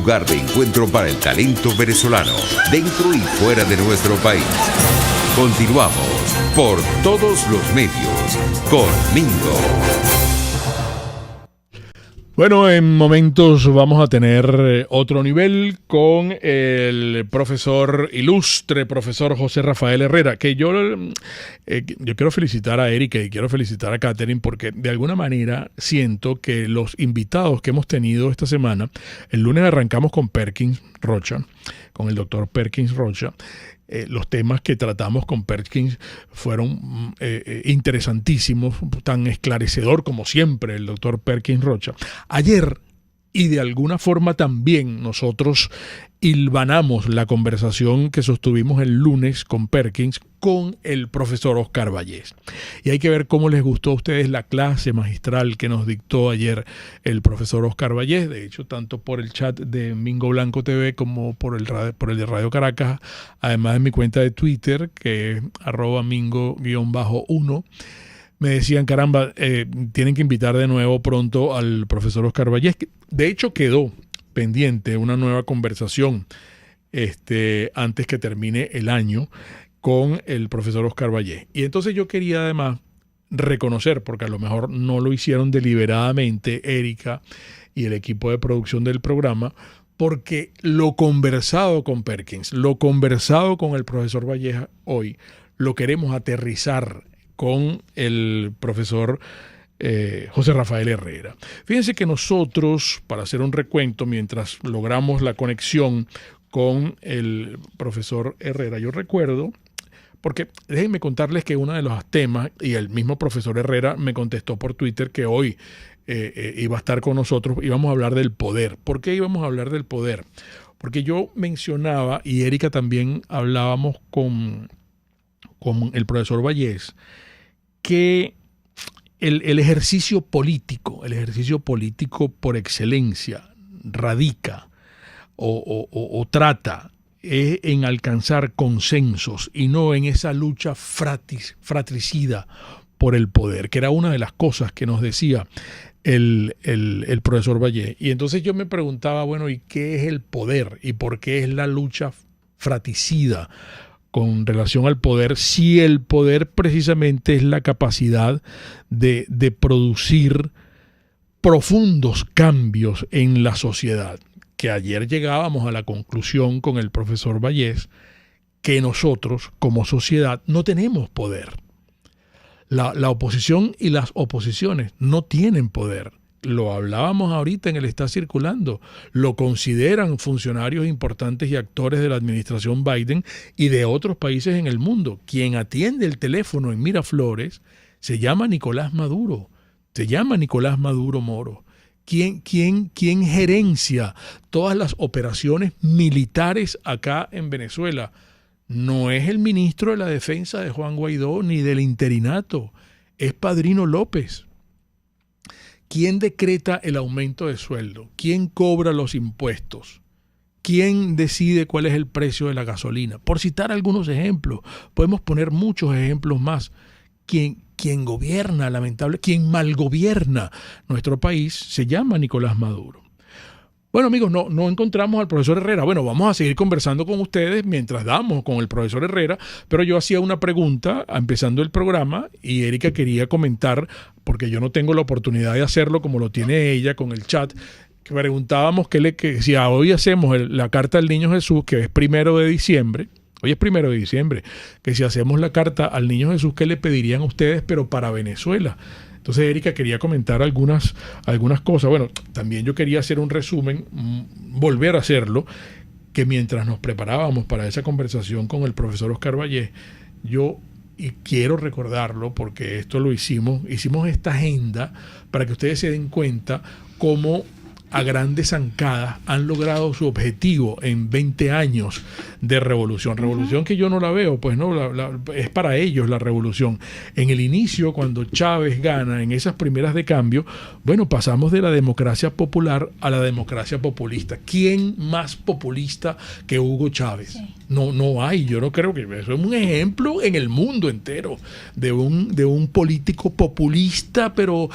lugar de encuentro para el talento venezolano, dentro y fuera de nuestro país. Continuamos por todos los medios con Mingo. Bueno, en momentos vamos a tener otro nivel con el ilustre profesor José Rafael Herrera, que yo quiero felicitar a Erika y quiero felicitar a Catherine porque de alguna manera siento que los invitados que hemos tenido esta semana, el lunes arrancamos con Perkins Rocha, con el doctor Perkins Rocha. Los temas que tratamos con Perkins fueron interesantísimos, tan esclarecedor como siempre el doctor Perkins Rocha. Ayer, y de alguna forma también nosotros hilvanamos la conversación que sostuvimos el lunes con Perkins con el profesor Oscar Vallés. Y hay que ver cómo les gustó a ustedes la clase magistral que nos dictó ayer el profesor Oscar Vallés. De hecho, tanto por el chat de Mingo Blanco TV como por el de Radio Caracas, además de mi cuenta de Twitter, que es @mingo_1, me decían, caramba, tienen que invitar de nuevo pronto al profesor Oscar Vallés. De hecho, quedó pendiente una nueva conversación antes que termine el año con el profesor Oscar Vallés. Y entonces yo quería además reconocer, porque a lo mejor no lo hicieron deliberadamente Erika y el equipo de producción del programa, porque lo conversado con Perkins, lo conversado con el profesor Vallés hoy, lo queremos aterrizar con el profesor José Rafael Herrera. Fíjense que nosotros, para hacer un recuento, mientras logramos la conexión con el profesor Herrera, yo recuerdo, porque déjenme contarles que uno de los temas, y el mismo profesor Herrera me contestó por Twitter que hoy iba a estar con nosotros, íbamos a hablar del poder. ¿Por qué íbamos a hablar del poder? Porque yo mencionaba, y Erika también hablábamos con el profesor Vallés, que el ejercicio político por excelencia radica o trata en alcanzar consensos y no en esa lucha fratricida por el poder, que era una de las cosas que nos decía el profesor Vallés. Y entonces yo me preguntaba, bueno, ¿y qué es el poder? ¿Y por qué es la lucha fratricida con relación al poder, si el poder precisamente es la capacidad de producir profundos cambios en la sociedad? Que ayer llegábamos a la conclusión con el profesor Vallés que nosotros como sociedad no tenemos poder. La oposición y las oposiciones no tienen poder. Lo hablábamos ahorita en el Está Circulando, lo consideran funcionarios importantes y actores de la administración Biden y de otros países en el mundo. Quien atiende el teléfono en Miraflores se llama Nicolás Maduro Moro. ¿Quién gerencia todas las operaciones militares acá en Venezuela? No es el ministro de la Defensa de Juan Guaidó ni del interinato, es Padrino López. ¿Quién decreta el aumento de sueldo? ¿Quién cobra los impuestos? ¿Quién decide cuál es el precio de la gasolina? Por citar algunos ejemplos, podemos poner muchos ejemplos más. Quien gobierna, quien malgobierna nuestro país se llama Nicolás Maduro. Bueno, amigos, no encontramos al profesor Herrera. Bueno, vamos a seguir conversando con ustedes mientras damos con el profesor Herrera, pero yo hacía una pregunta empezando el programa y Erika quería comentar, porque yo no tengo la oportunidad de hacerlo como lo tiene ella con el chat, que preguntábamos que si hoy hacemos la carta al Niño Jesús, que es 1 de diciembre, hoy es 1 de diciembre, que si hacemos la carta al Niño Jesús, ¿qué le pedirían a ustedes, pero para Venezuela? Entonces Erika quería comentar algunas cosas. Bueno, también yo quería hacer un resumen, volver a hacerlo, que mientras nos preparábamos para esa conversación con el profesor Oscar Vallés, y quiero recordarlo porque esto lo hicimos esta agenda para que ustedes se den cuenta cómo a grandes zancadas han logrado su objetivo en 20 años de revolución. Revolución que yo no la veo, pues no, es para ellos la revolución. En el inicio, cuando Chávez gana en esas primeras de cambio, bueno, pasamos de la democracia popular a la democracia populista. ¿Quién más populista que Hugo Chávez? Sí. No hay, yo no creo que eso es un ejemplo en el mundo entero de un político populista, pero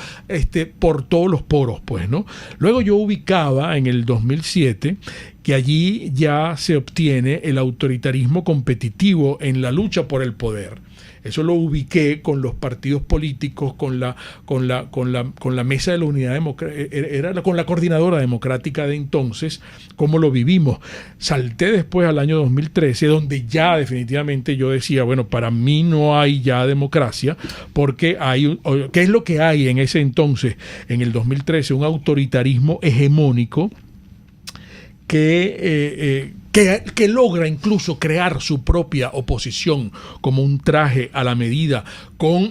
por todos los poros, pues, ¿no? Luego yo ubicaba en el 2007 que allí ya se obtiene el autoritarismo competitivo en la lucha por el poder. Eso lo ubiqué con los partidos políticos, con la mesa de la unidad democrática, con la coordinadora democrática de entonces, cómo lo vivimos. Salté después al año 2013, donde ya definitivamente yo decía, bueno, para mí no hay ya democracia, porque ¿qué es lo que hay en ese entonces, en el 2013? Un autoritarismo hegemónico que logra incluso crear su propia oposición como un traje a la medida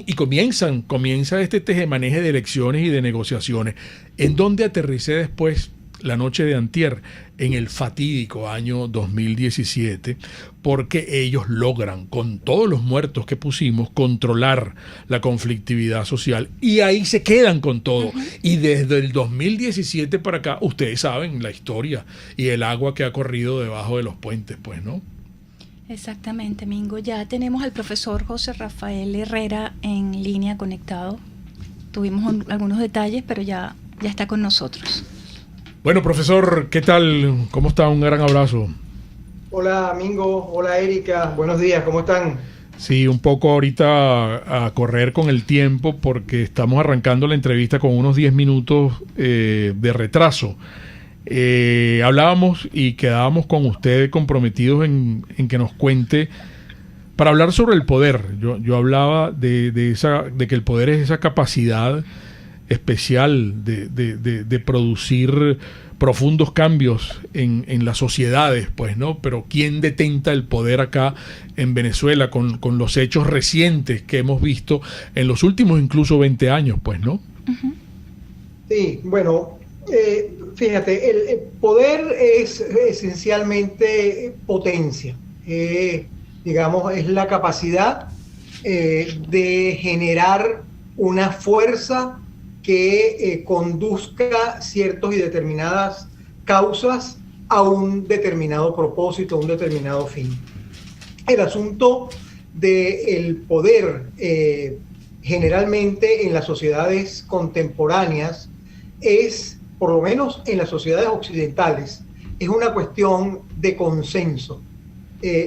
y comienza este tejemaneje de elecciones y de negociaciones, en donde aterricé después la noche de antier en el fatídico año 2017, porque ellos logran, con todos los muertos que pusimos, controlar la conflictividad social, y ahí se quedan con todo. Uh-huh. Y desde el 2017 para acá, ustedes saben la historia y el agua que ha corrido debajo de los puentes, pues, ¿no? Exactamente, Mingo. Ya tenemos al profesor José Rafael Herrera en línea conectado. Tuvimos algunos detalles, pero ya está con nosotros. Bueno, profesor, ¿qué tal? ¿Cómo está? Un gran abrazo. Hola, Mingo. Hola, Erika. Buenos días, ¿cómo están? Sí, un poco ahorita a correr con el tiempo porque estamos arrancando la entrevista con unos 10 minutos de retraso. Hablábamos y quedábamos con usted comprometidos en que nos cuente, para hablar sobre el poder. Yo hablaba de que el poder es esa capacidad especial de producir profundos cambios en las sociedades, pues, ¿no? Pero ¿quién detenta el poder acá en Venezuela con los hechos recientes que hemos visto en los últimos incluso 20 años, pues, ¿no? Uh-huh. Sí, bueno, fíjate, el poder es esencialmente potencia. Digamos, es la capacidad de generar una fuerza que conduzca ciertos y determinadas causas a un determinado propósito, a un determinado fin. El asunto del poder generalmente en las sociedades contemporáneas es, por lo menos en las sociedades occidentales, es una cuestión de consenso,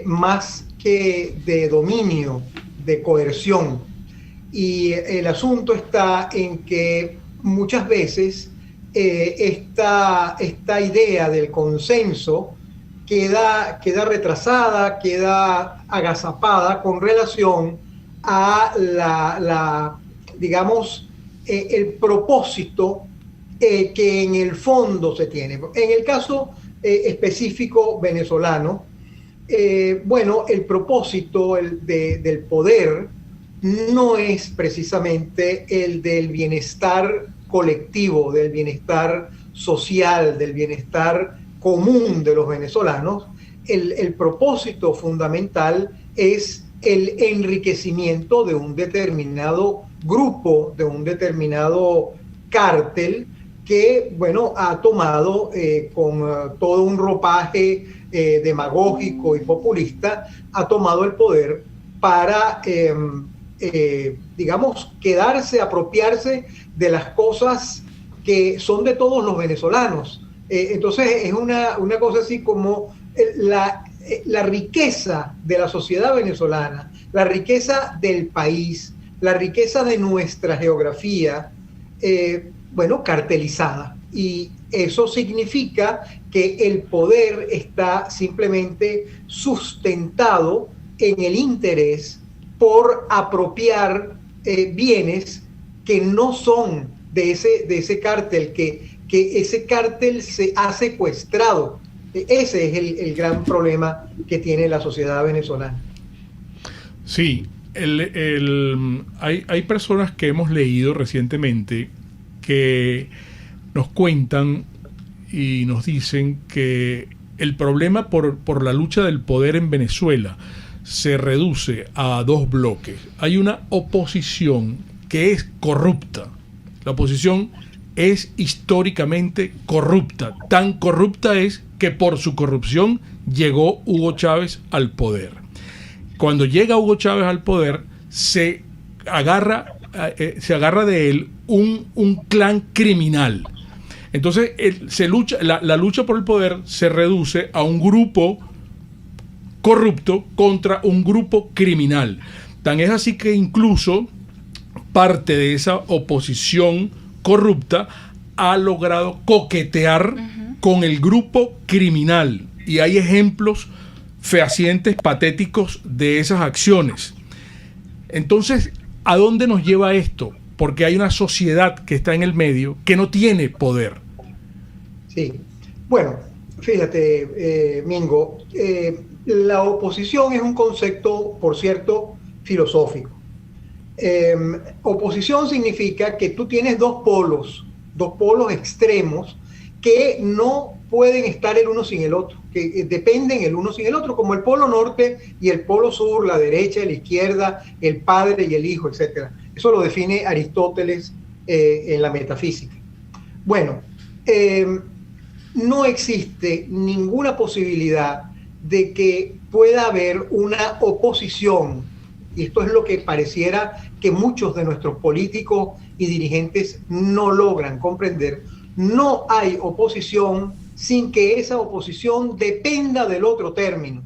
más que de dominio, de coerción. Y el asunto está en que muchas veces esta idea del consenso queda retrasada, queda agazapada con relación a digamos, el propósito que en el fondo se tiene. En el caso específico venezolano, bueno, el propósito del poder no es precisamente el del bienestar colectivo, del bienestar social, del bienestar común de los venezolanos. El propósito fundamental es el enriquecimiento de un determinado grupo, de un determinado cártel que, bueno, ha tomado con todo un ropaje demagógico y populista, ha tomado el poder para digamos, apropiarse de las cosas que son de todos los venezolanos. Entonces es una cosa así como la riqueza de la sociedad venezolana, la riqueza del país, la riqueza de nuestra geografía, bueno, cartelizada. Y eso significa que el poder está simplemente sustentado en el interés por apropiar bienes que no son de ese cártel, que ese cártel se ha secuestrado. Ese es el gran problema que tiene la sociedad venezolana. Sí, hay personas que hemos leído recientemente que nos cuentan y nos dicen que el problema por la lucha del poder en Venezuela se reduce a dos bloques. Hay una oposición que es corrupta. La oposición es históricamente corrupta. Tan corrupta es que por su corrupción llegó Hugo Chávez al poder. Cuando llega Hugo Chávez al poder, se agarra de él un clan criminal. Entonces, la lucha por el poder se reduce a un grupo corrupto contra un grupo criminal. Tan es así que incluso parte de esa oposición corrupta ha logrado coquetear con el grupo criminal. Y hay ejemplos fehacientes, patéticos de esas acciones. Entonces, ¿a dónde nos lleva esto? Porque hay una sociedad que está en el medio que no tiene poder. Sí. Bueno, fíjate, Mingo, la oposición es un concepto, por cierto, filosófico. Oposición significa que tú tienes dos polos extremos que no pueden estar el uno sin el otro, que dependen el uno sin el otro, como el polo norte y el polo sur, la derecha y la izquierda, el padre y el hijo, etc. Eso lo define Aristóteles en la metafísica. Bueno, no existe ninguna posibilidad de que pueda haber una oposición, y esto es lo que pareciera que muchos de nuestros políticos y dirigentes no logran comprender. No hay oposición sin que esa oposición dependa del otro término.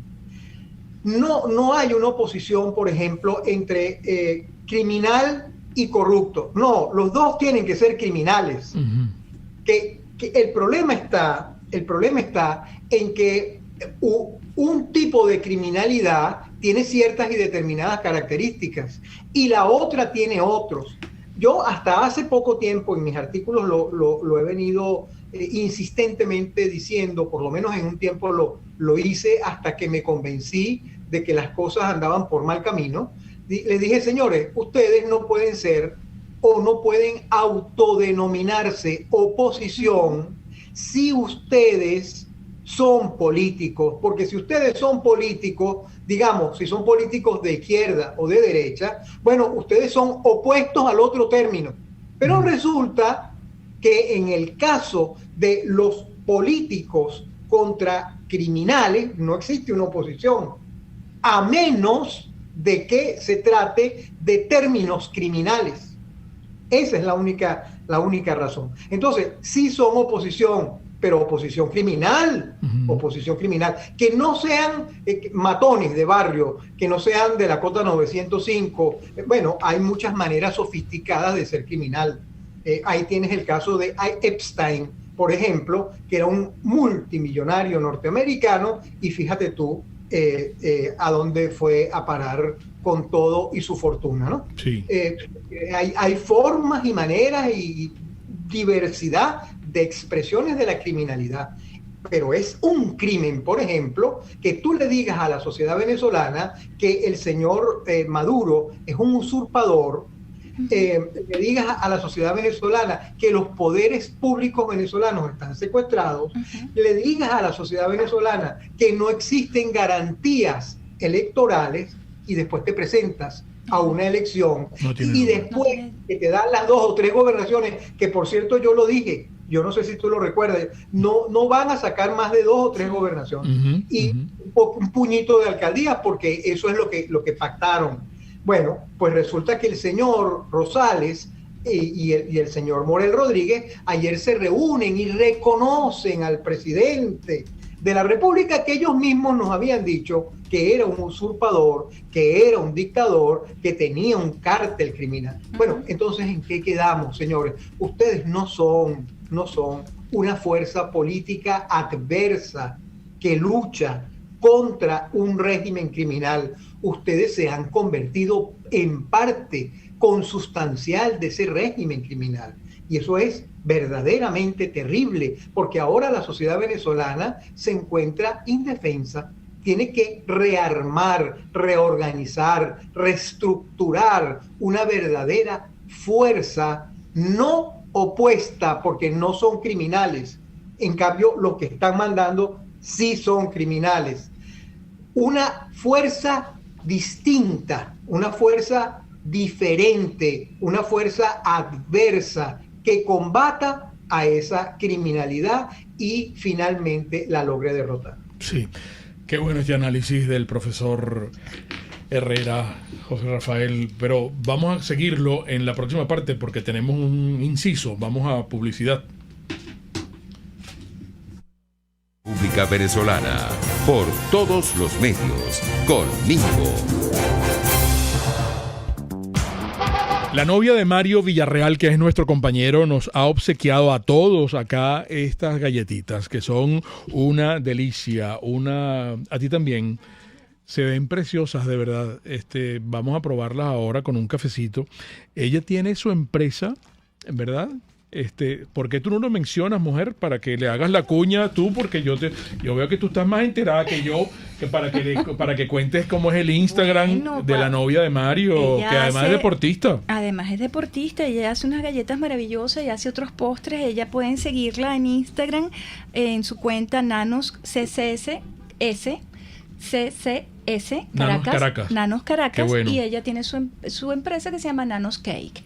No hay una oposición, por ejemplo, entre criminal y corrupto. No, los dos tienen que ser criminales. Que el problema está en que un tipo de criminalidad tiene ciertas y determinadas características y la otra tiene otros. Yo hasta hace poco tiempo en mis artículos lo he venido insistentemente diciendo, por lo menos en un tiempo lo hice hasta que me convencí de que las cosas andaban por mal camino. Les dije, señores, ustedes no pueden ser o no pueden autodenominarse oposición si ustedes son políticos, porque si ustedes son políticos, digamos, si son políticos de izquierda o de derecha, bueno, ustedes son opuestos al otro término. Pero resulta que en el caso de los políticos contra criminales no existe una oposición, a menos de que se trate de términos criminales. Esa es la única razón. Entonces, sí son oposición, pero oposición criminal, que no sean matones de barrio, que no sean de la Cota 905. Bueno, hay muchas maneras sofisticadas de ser criminal. Ahí tienes el caso de Epstein, por ejemplo, que era un multimillonario norteamericano, y fíjate tú a dónde fue a parar con todo y su fortuna, ¿no? Sí. Hay formas y maneras y diversidad de expresiones de la criminalidad, pero es un crimen, por ejemplo, que tú le digas a la sociedad venezolana que el señor Maduro es un usurpador, le digas a la sociedad venezolana que los poderes públicos venezolanos están secuestrados, le digas a la sociedad venezolana que no existen garantías electorales, y después te presentas a una elección y después que te dan las 2 o 3 gobernaciones, que por cierto yo lo dije, yo no sé si tú lo recuerdas, no van a sacar más de 2 o 3 gobernaciones y un puñito de alcaldías, porque eso es lo que pactaron. Bueno, pues resulta que el señor Rosales y el señor Morel Rodríguez ayer se reúnen y reconocen al presidente de la República, que ellos mismos nos habían dicho que era un usurpador, que era un dictador, que tenía un cártel criminal. Bueno, entonces, ¿en qué quedamos, señores? Ustedes no son una fuerza política adversa que lucha contra un régimen criminal. Ustedes se han convertido en parte consustancial de ese régimen criminal. Y eso es verdaderamente terrible, porque ahora la sociedad venezolana se encuentra indefensa, tiene que rearmar, reorganizar, reestructurar una verdadera fuerza no opuesta, porque no son criminales. En cambio, los que están mandando sí son criminales. Una fuerza distinta, una fuerza diferente, una fuerza adversa que combata a esa criminalidad y finalmente la logre derrotar. Sí, qué bueno este análisis del profesor Herrera, José Rafael, pero vamos a seguirlo en la próxima parte porque tenemos un inciso, vamos a publicidad. República Venezolana. Por todos los medios. Con Mingo. La novia de Mario Villarreal, que es nuestro compañero, nos ha obsequiado a todos acá estas galletitas, que son una delicia, a ti también. Se ven preciosas, de verdad. Vamos a probarlas ahora con un cafecito. Ella tiene su empresa, ¿verdad? ¿Por qué tú no lo mencionas, mujer? Para que le hagas la cuña tú, porque yo veo que tú estás más enterada que yo, para que cuentes cómo es el Instagram de la novia de Mario, que además es deportista. Además es deportista, ella hace unas galletas maravillosas y hace otros postres. Ella pueden seguirla en Instagram, en su cuenta Nanos CCS, Caracas. Nanos Caracas. Bueno. Y ella tiene su empresa que se llama Nanos Cake.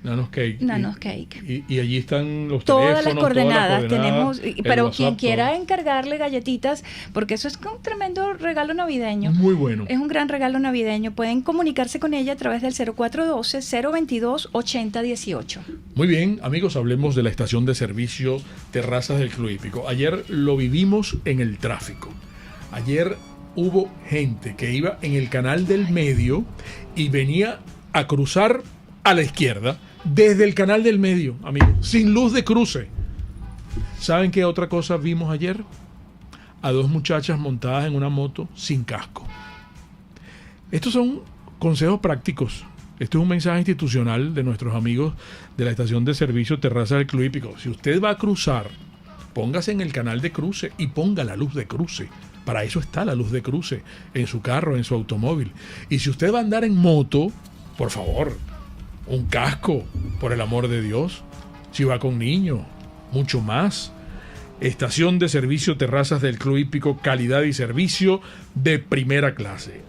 Nanos Cake. Nanos Cake. Y allí están los todas teléfonos, las coordenadas. Tenemos, pero WhatsApp, quien quiera encargarle galletitas, porque eso es un tremendo regalo navideño. Muy bueno. Es un gran regalo navideño. Pueden comunicarse con ella a través del 0412-022-8018. Muy bien, amigos, hablemos de la estación de servicio Terrazas del Club Hípico. Ayer lo vivimos en el tráfico. Ayer hubo gente que iba en el canal del medio y venía a cruzar a la izquierda desde el canal del medio, amigos, sin luz de cruce. ¿Saben qué otra cosa vimos ayer? A dos muchachas montadas en una moto sin casco. Estos son consejos prácticos. Esto es un mensaje institucional de nuestros amigos de la estación de servicio Terrazas del Club Hípico. Si usted va a cruzar, póngase en el canal de cruce y ponga la luz de cruce. Para eso está la luz de cruce en su carro, en su automóvil. Y si usted va a andar en moto, por favor, un casco, por el amor de Dios. Si va con niños, mucho más. Estación de servicio Terrazas del Club Hípico, calidad y servicio de primera clase.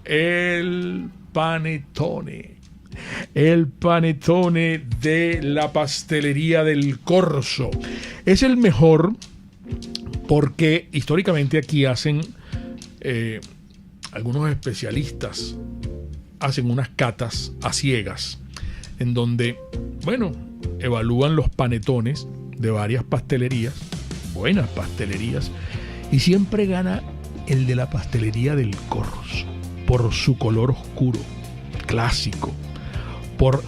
El panetone. El panetone de la pastelería del Corso. Es el mejor porque históricamente aquí hacen algunos especialistas hacen unas catas a ciegas en donde, evalúan los panetones de varias pastelerías, buenas pastelerías, y siempre gana el de la pastelería del Corso por su color oscuro, clásico, por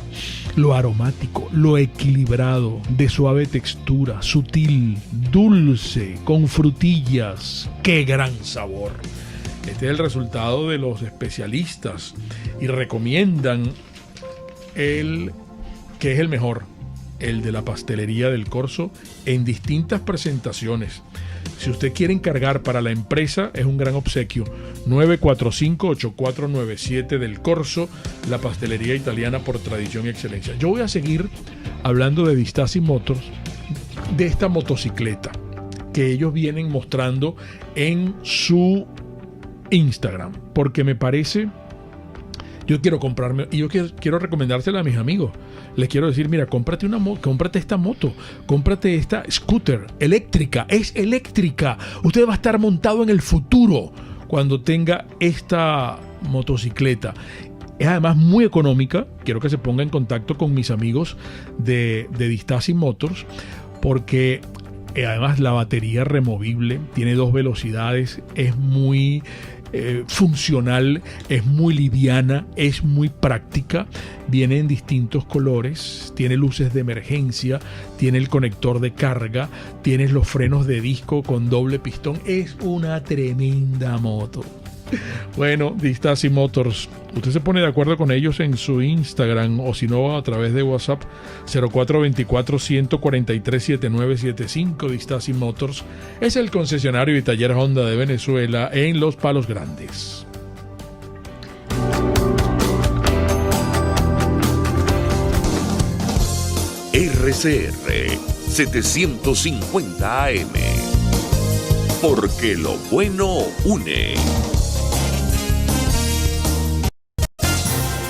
lo aromático, lo equilibrado, de suave textura, sutil, dulce, con frutillas. ¡Qué gran sabor! Este es el resultado de los especialistas y recomiendan el que es el mejor, el de la pastelería del Corso, en distintas presentaciones. Si usted quiere encargar para la empresa, es un gran obsequio. 945-8497 del Corso, la pastelería italiana por tradición y excelencia. Yo voy a seguir hablando de Distasi Motors, de esta motocicleta que ellos vienen mostrando en su Instagram, porque me parece, yo quiero comprarme y yo quiero recomendársela a mis amigos. Les quiero decir, mira, cómprate esta moto, cómprate esta scooter eléctrica, es eléctrica. Usted va a estar montado en el futuro cuando tenga esta motocicleta. Es además muy económica. Quiero que se ponga en contacto con mis amigos de Distasi Motors, porque además la batería removible tiene 2 velocidades, es muy funcional, es muy liviana, es muy práctica, viene en distintos colores, tiene luces de emergencia, tiene el conector de carga, tienes los frenos de disco con doble pistón. Es una tremenda moto. Bueno, Distasi Motors, usted se pone de acuerdo con ellos en su Instagram o si no a través de WhatsApp 0424-143-7975. Distasi Motors es el concesionario y taller Honda de Venezuela en Los Palos Grandes. RCR 750 AM, porque lo bueno une.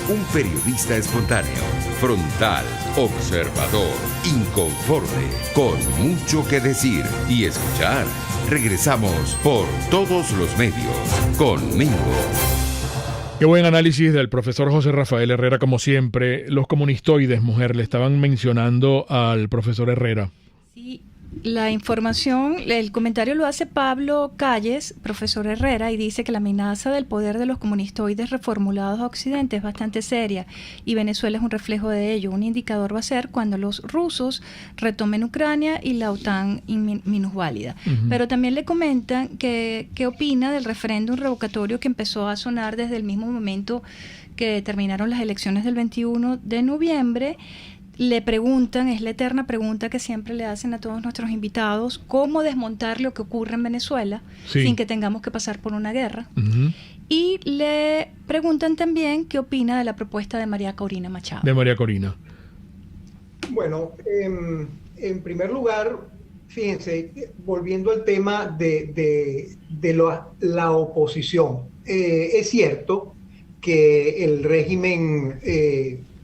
Un periodista espontáneo, frontal, observador, inconforme, con mucho que decir y escuchar. Regresamos por todos los medios con Mingo. Qué buen análisis del profesor José Rafael Herrera, como siempre. Los comunistoides, mujer, le estaban mencionando al profesor Herrera. Sí, La información, el comentario lo hace Pablo Calles, profesor Herrera, y dice que la amenaza del poder de los comunistoides reformulados a Occidente es bastante seria y Venezuela es un reflejo de ello. Un indicador va a ser cuando los rusos retomen Ucrania y la OTAN minusválida. Pero también le comentan que qué opina del referéndum revocatorio que empezó a sonar desde el mismo momento que terminaron las elecciones del 21 de noviembre. Le preguntan, es la eterna pregunta que siempre le hacen a todos nuestros invitados, cómo desmontar lo que ocurre en Venezuela sin que tengamos que pasar por una guerra. Y le preguntan también qué opina de la propuesta de María Corina Machado. De María Corina. Bueno, en primer lugar, fíjense, volviendo al tema de la oposición, es cierto que el régimen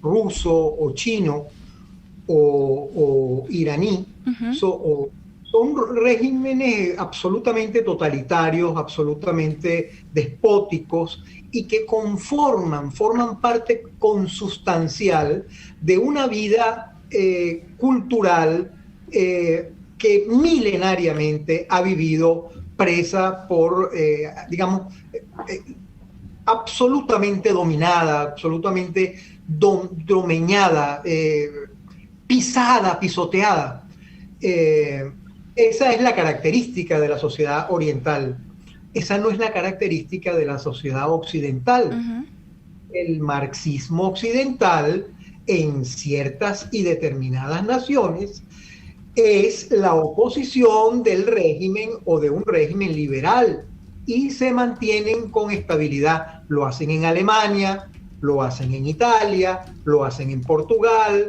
ruso o chino o iraní son regímenes absolutamente totalitarios, absolutamente despóticos y que forman parte consustancial de una vida cultural que milenariamente ha vivido presa por, absolutamente dominada, absolutamente domeñada, pisada, pisoteada. Esa es la característica de la sociedad oriental. Esa no es la característica de la sociedad occidental. El marxismo occidental, en ciertas y determinadas naciones, es la oposición del régimen o de un régimen liberal y se mantienen con estabilidad. Lo hacen en Alemania, lo hacen en Italia, lo hacen en Portugal.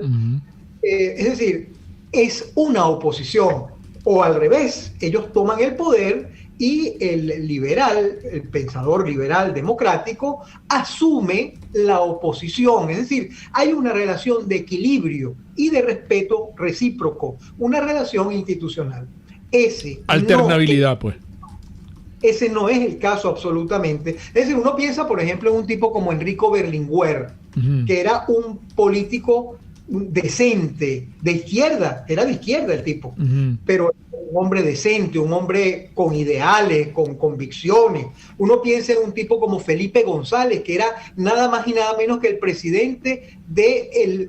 Es decir, es una oposición. O al revés, ellos toman el poder y el liberal, el pensador liberal democrático, asume la oposición. Es decir, hay una relación de equilibrio y de respeto recíproco, una relación institucional. Alternabilidad, pues. Ese no es el caso absolutamente. Es decir, uno piensa, por ejemplo, en un tipo como Enrico Berlinguer, que era un político decente, de izquierda, era de izquierda el tipo, pero un hombre decente, un hombre con ideales, con convicciones. Uno piensa en un tipo como Felipe González, que era nada más y nada menos que el presidente del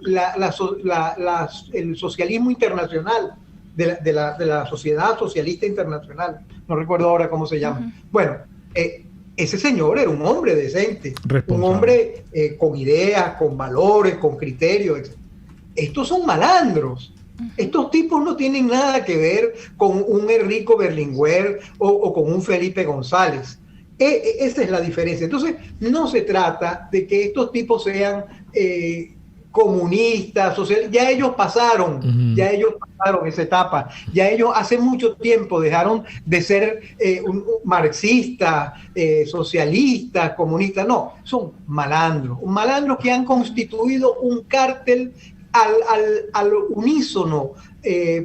socialismo internacional, de la Sociedad Socialista Internacional. No recuerdo ahora cómo se llama. Bueno, ese señor era un hombre decente, un hombre con ideas, con valores, con criterios, etc. Estos son malandros. Estos tipos no tienen nada que ver con un Enrico Berlinguer o con un Felipe González. Esa es la diferencia. Entonces, no se trata de que estos tipos sean comunistas, socialistas. Ya ellos pasaron esa etapa. Ya ellos hace mucho tiempo dejaron de ser marxistas, socialistas, comunistas. No, son malandros que han constituido un cártel al unísono,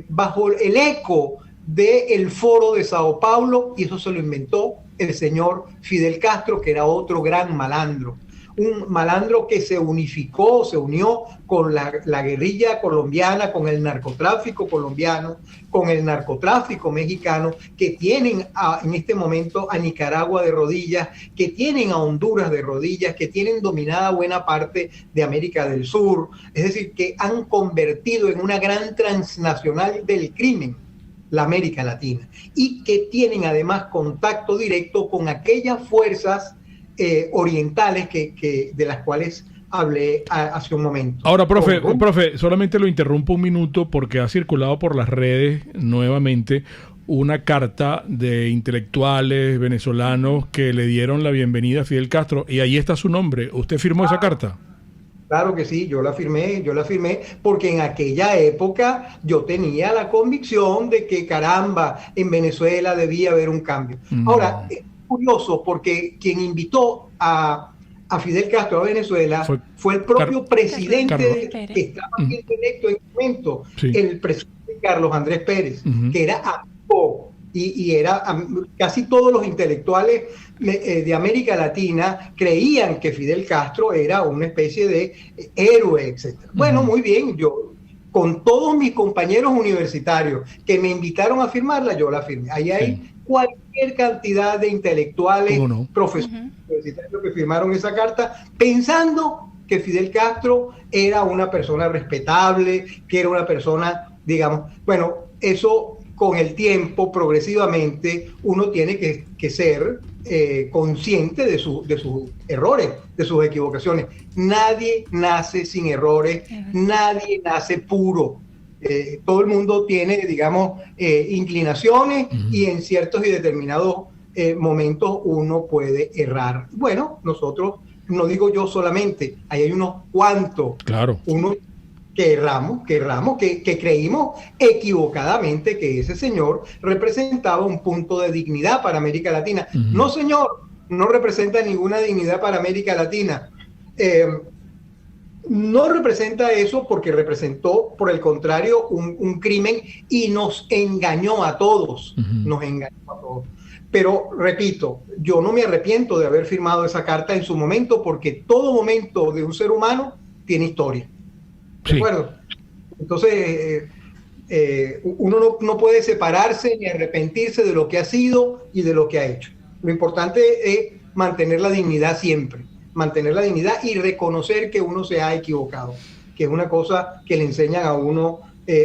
bajo el eco del Foro de Sao Paulo, y eso se lo inventó el señor Fidel Castro, que era otro gran malandro. Un malandro que se unió con la guerrilla colombiana, con el narcotráfico colombiano, con el narcotráfico mexicano, que tienen en este momento a Nicaragua de rodillas, que tienen a Honduras de rodillas, que tienen dominada buena parte de América del Sur. Es decir, que han convertido en una gran transnacional del crimen la América Latina, y que tienen además contacto directo con aquellas fuerzas orientales de las cuales hablé hace un momento. Ahora, profe, solamente lo interrumpo un minuto porque ha circulado por las redes nuevamente una carta de intelectuales venezolanos que le dieron la bienvenida a Fidel Castro, y ahí está su nombre. ¿Usted firmó esa carta? Claro que sí, yo la firmé porque en aquella época yo tenía la convicción de que, caramba, en Venezuela debía haber un cambio. Ahora, curioso, porque quien invitó a Fidel Castro a Venezuela fue el propio presidente que estaba electo en el momento, el presidente Carlos Andrés Pérez, que era amigo, y era casi todos los intelectuales de América Latina creían que Fidel Castro era una especie de héroe, etc. Bueno, muy bien, yo con todos mis compañeros universitarios que me invitaron a firmarla, yo la firmé. Ahí hay cualquier cantidad de intelectuales, profesores universitarios que firmaron esa carta pensando que Fidel Castro era una persona respetable, que era una persona, digamos, bueno, eso con el tiempo, progresivamente, uno tiene que ser consciente de sus errores, de sus equivocaciones. Nadie nace sin errores, nadie nace puro. Todo el mundo tiene, digamos, inclinaciones y en ciertos y determinados momentos uno puede errar. Bueno, nosotros, no digo yo solamente, ahí hay unos cuantos, unos que erramos, que creímos equivocadamente que ese señor representaba un punto de dignidad para América Latina. No, señor, no representa ninguna dignidad para América Latina. No representa eso porque representó, por el contrario, un crimen y nos engañó a todos. Nos engañó a todos. Pero, repito, yo no me arrepiento de haber firmado esa carta en su momento porque todo momento de un ser humano tiene historia. ¿De acuerdo? Entonces, uno no puede separarse ni arrepentirse de lo que ha sido y de lo que ha hecho. Lo importante es mantener la dignidad siempre, mantener la dignidad y reconocer que uno se ha equivocado, que es una cosa que le enseñan a uno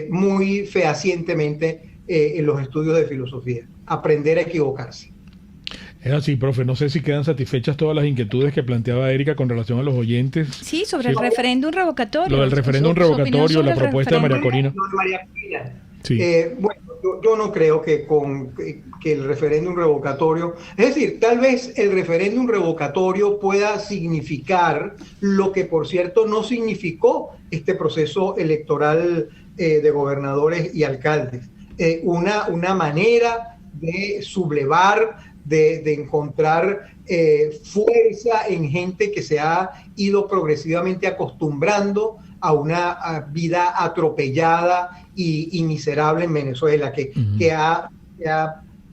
muy fehacientemente en los estudios de filosofía, aprender a equivocarse. Es así, profe. No sé si quedan satisfechas todas las inquietudes que planteaba Erika con relación a los oyentes. Sí, sobre el referéndum revocatorio. Lo del referéndum revocatorio, la propuesta de María Corina. Sí. Bueno, yo no creo que el referéndum revocatorio, es decir, tal vez el referéndum revocatorio pueda significar lo que, por cierto, no significó este proceso electoral de gobernadores y alcaldes. Una manera de sublevar, de encontrar fuerza en gente que se ha ido progresivamente acostumbrando a una vida atropellada y miserable en Venezuela, que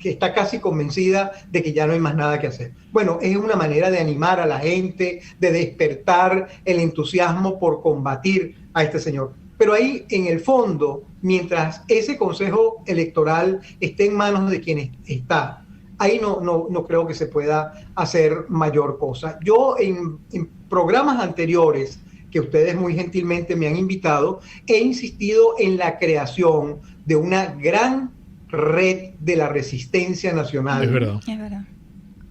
está casi convencida de que ya no hay más nada que hacer. Bueno, es una manera de animar a la gente, de despertar el entusiasmo por combatir a este señor. Pero ahí, en el fondo, mientras ese Consejo Electoral esté en manos de quienes está, ahí no creo que se pueda hacer mayor cosa. Yo en programas anteriores, que ustedes muy gentilmente me han invitado, he insistido en la creación de una gran red de la resistencia nacional. Es verdad. Es verdad.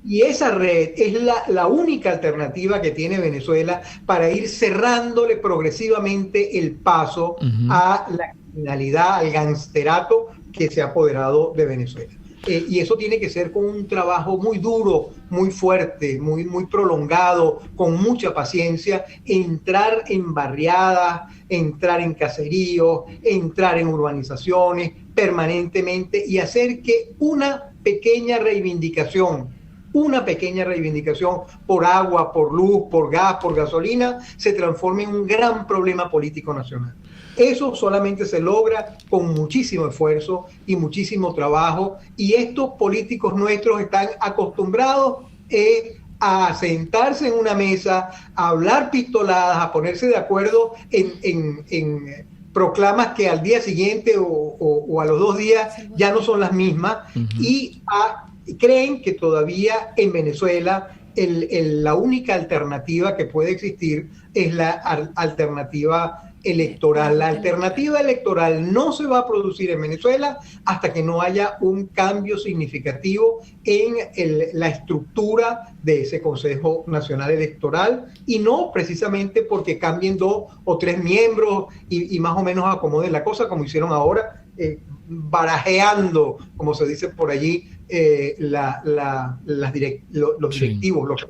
Y esa red es la única alternativa que tiene Venezuela para ir cerrándole progresivamente el paso a la criminalidad, al gangsterato que se ha apoderado de Venezuela. Y eso tiene que ser con un trabajo muy duro, muy fuerte, muy prolongado, con mucha paciencia, entrar en barriadas, entrar en caseríos, entrar en urbanizaciones permanentemente y hacer que una pequeña reivindicación por agua, por luz, por gas, por gasolina, se transforme en un gran problema político nacional. Eso solamente se logra con muchísimo esfuerzo y muchísimo trabajo, y estos políticos nuestros están acostumbrados a sentarse en una mesa, a hablar pistoladas, a ponerse de acuerdo en proclamas que al día siguiente o a los 2 días ya no son las mismas, y creen que todavía en Venezuela la única alternativa que puede existir es la alternativa electoral. La alternativa electoral no se va a producir en Venezuela hasta que no haya un cambio significativo en la estructura de ese Consejo Nacional Electoral, y no precisamente porque cambien 2 o 3 miembros y más o menos acomoden la cosa como hicieron ahora, barajeando, como se dice por allí, los directivos.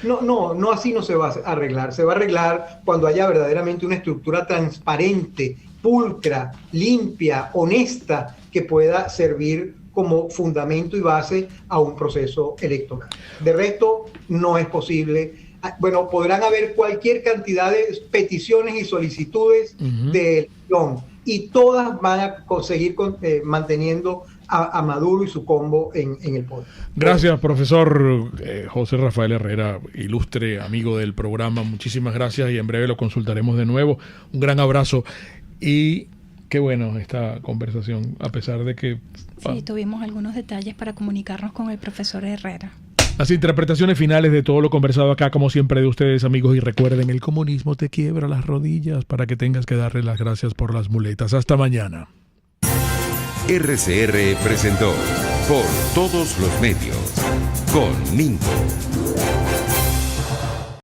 No, así no se va a arreglar. Se va a arreglar cuando haya verdaderamente una estructura transparente, pulcra, limpia, honesta, que pueda servir como fundamento y base a un proceso electoral. De resto, no es posible. Bueno, podrán haber cualquier cantidad de peticiones y solicitudes de elección, y todas van a conseguir manteniendo a Maduro y su combo en el poder. Gracias, profesor José Rafael Herrera, ilustre amigo del programa. Muchísimas gracias, y en breve lo consultaremos de nuevo. Un gran abrazo. Y qué bueno esta conversación, a pesar de que... Sí, tuvimos algunos detalles para comunicarnos con el profesor Herrera. Las interpretaciones finales de todo lo conversado acá, como siempre, de ustedes, amigos. Y recuerden, el comunismo te quiebra las rodillas para que tengas que darle las gracias por las muletas. Hasta mañana. RCR presentó Por Todos los Medios con Mingo.